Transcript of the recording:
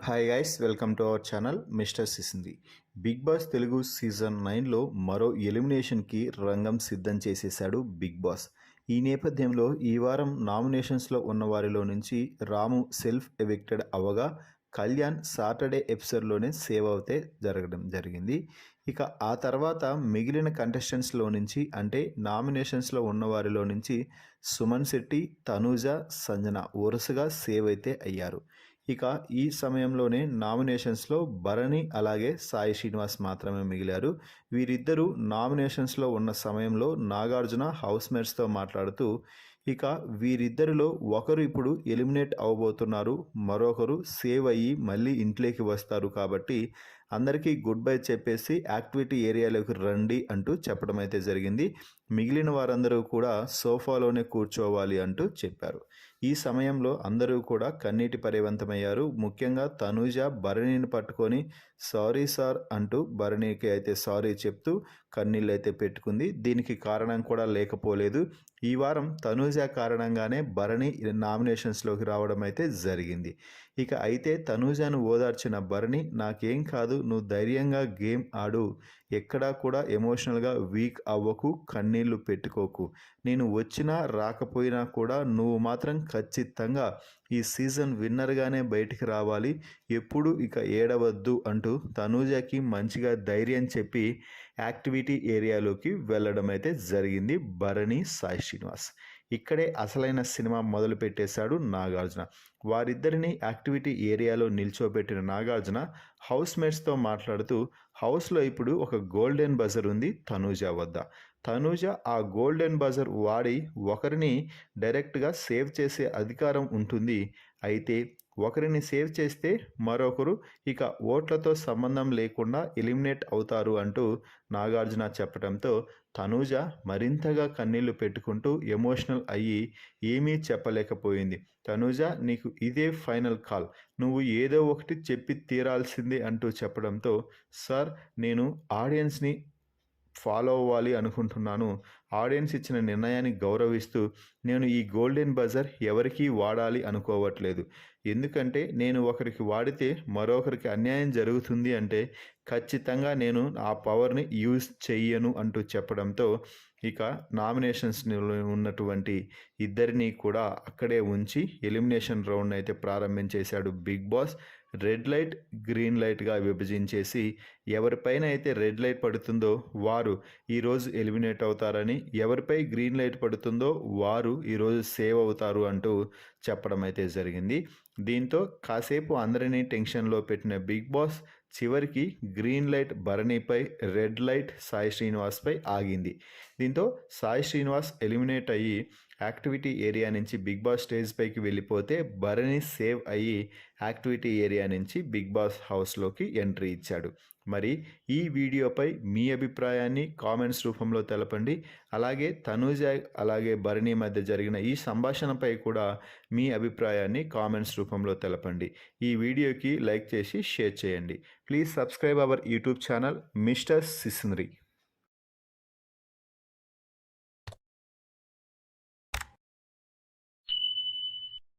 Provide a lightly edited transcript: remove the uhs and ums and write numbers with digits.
Hi guys, welcome to our channel mister సిసింది. Bigg Boss Telugu season 9లో మరో ఎలిమినేషన్కి రంగం సిద్ధం చేసేశాడు బిగ్ బాస్. ఈ నేపథ్యంలో ఈ వారం నామినేషన్స్లో ఉన్న వారిలో నుంచి రాము సెల్ఫ్ ఎవిక్టెడ్ అవ్వగా కళ్యాణ్ సాటర్డే ఎపిసోడ్లోనే సేవ్ అవుతే జరగడం జరిగింది. ఇక ఆ తర్వాత మిగిలిన కంటెస్టెంట్స్లో నుంచి అంటే నామినేషన్స్లో ఉన్న వారిలో నుంచి సుమన్ శెట్టి, తనూజ, సంజన వరుసగా సేవ్ అయితే అయ్యారు. ఇక ఈ సమయంలోనే నామినేషన్స్లో భరణి అలాగే సాయి శ్రీనివాస్ మాత్రమే మిగిలారు. వీరిద్దరూ నామినేషన్స్లో ఉన్న సమయంలో నాగార్జున హౌస్మేట్స్తో మాట్లాడుతూ ఇక వీరిద్దరిలో ఒకరు ఇప్పుడు ఎలిమినేట్ అవ్వబోతున్నారు, మరొకరు సేవ్ అయ్యి మళ్ళీ ఇంట్లోకి వస్తారు, కాబట్టి అందరికీ గుడ్ బై చెప్పేసి యాక్టివిటీ ఏరియాలోకి రండి అంటూ చెప్పడం అయితే జరిగింది. మిగిలిన వారందరూ కూడా సోఫాలోనే కూర్చోవాలి అంటూ చెప్పారు. ఈ సమయంలో అందరూ కూడా కన్నీటి పర్యవంతమయ్యారు. ముఖ్యంగా తనూజ భరణిని పట్టుకొని సారీ సార్ అంటూ భరణికి అయితే సారీ చెప్తూ కన్నీళ్ళు అయితే పెట్టుకుంది. దీనికి కారణం కూడా లేకపోలేదు. ఈ వారం తనూజ కారణంగానే భరణి నామినేషన్స్లోకి రావడం అయితే జరిగింది. ఇక అయితే తనూజను ఓదార్చిన భరణి, నాకేం కాదు, నువ్వు ధైర్యంగా గేమ్ ఆడు, ఎక్కడా కూడా ఎమోషనల్గా వీక్ అవ్వకు, కన్నీళ్లు పెట్టుకోకు, నేను వచ్చినా రాకపోయినా కూడా నువ్వు మాత్రం ఖచ్చితంగా ఈ సీజన్ విన్నర్గానే బయటికి రావాలి, ఎప్పుడు ఇక ఏడవద్దు అంటూ తనూజకి మంచిగా ధైర్యం చెప్పి యాక్టివిటీ ఏరియాలోకి వెళ్ళడం అయితే జరిగింది భరణి సాయి శ్రీనివాస్. ఇక్కడే అసలైన సినిమా మొదలు పెట్టేశాడు నాగార్జున. వారిద్దరిని యాక్టివిటీ ఏరియాలో నిల్చోబెట్టిన నాగార్జున హౌస్మేట్స్తో మాట్లాడుతూ హౌస్లో ఇప్పుడు ఒక గోల్డెన్ బజర్ ఉంది తనూజ వద్ద. తనూజ ఆ గోల్డెన్ బజర్ వాడి ఒకరిని డైరెక్ట్గా సేవ్ చేసే అధికారం ఉంటుంది. అయితే ఒకరిని సేవ్ చేస్తే మరొకరు ఇక ఓట్లతో సంబంధం లేకుండా ఎలిమినేట్ అవుతారు అంటూ నాగార్జున చెప్పడంతో తనూజ మరింతగా కన్నీళ్లు పెట్టుకుంటూ ఎమోషనల్ అయ్యి ఏమీ చెప్పలేకపోయింది. తనూజ, నీకు ఇదే ఫైనల్ కాల్, నువ్వు ఏదో ఒకటి చెప్పి తీరాల్సిందే అంటూ చెప్పడంతో, సార్ నేను ఆడియన్స్ని ఫాలో అవ్వాలి అనుకుంటున్నాను, ఆడియన్స్ ఇచ్చిన నిర్ణయాన్ని గౌరవిస్తూ నేను ఈ గోల్డెన్ బజర్ ఎవరికీ వాడాలి అనుకోవట్లేదు, ఎందుకంటే నేను ఒకరికి వాడితే మరొకరికి అన్యాయం జరుగుతుంది అంటే ఖచ్చితంగా నేను ఆ పవర్ని యూజ్ చెయ్యను అంటూ చెప్పడంతో ఇక నామినేషన్స్లో ఉన్నటువంటి ఇద్దరిని కూడా అక్కడే ఉంచి ఎలిమినేషన్ రౌండ్ అయితే ప్రారంభించేశాడు Bigg Boss. Red light, green లైట్గా విభజించేసి ఎవరిపైన అయితే రెడ్ లైట్ పడుతుందో వారు ఈరోజు ఎలిమినేట్ అవుతారని, ఎవరిపై గ్రీన్ లైట్ పడుతుందో వారు ఈరోజు సేవ్ అవుతారు అంటూ చెప్పడం అయితే జరిగింది. దీంతో కాసేపు అందరినీ టెన్షన్లో పెట్టిన బిగ్ బాస్ చివరికి గ్రీన్ లైట్ భరణిపై, రెడ్ లైట్ సాయి శ్రీనివాస్పై ఆగింది. దీంతో సాయి శ్రీనివాస్ ఎలిమినేట్ అయ్యి యాక్టివిటీ ఏరియా నుంచి బిగ్ బాస్ స్టేజ్ పైకి వెళ్ళిపోతే భరణి సేవ్ అయ్యి యాక్టివిటీ ఏరియా నుంచి బిగ్ బాస్ హౌస్లోకి ఎంట్రీ ఇచ్చాడు. మరి ఈ వీడియోపై మీ అభిప్రాయాన్ని కామెంట్స్ రూపంలో తెలపండి. అలాగే తనూజ అలాగే భరణి మధ్య జరిగిన ఈ సంభాషణపై కూడా మీ అభిప్రాయాన్ని కామెంట్స్ రూపంలో తెలపండి. ఈ వీడియోకి లైక్ చేసి షేర్ చేయండి. Please subscribe our YouTube channel mister సిసింద్రి.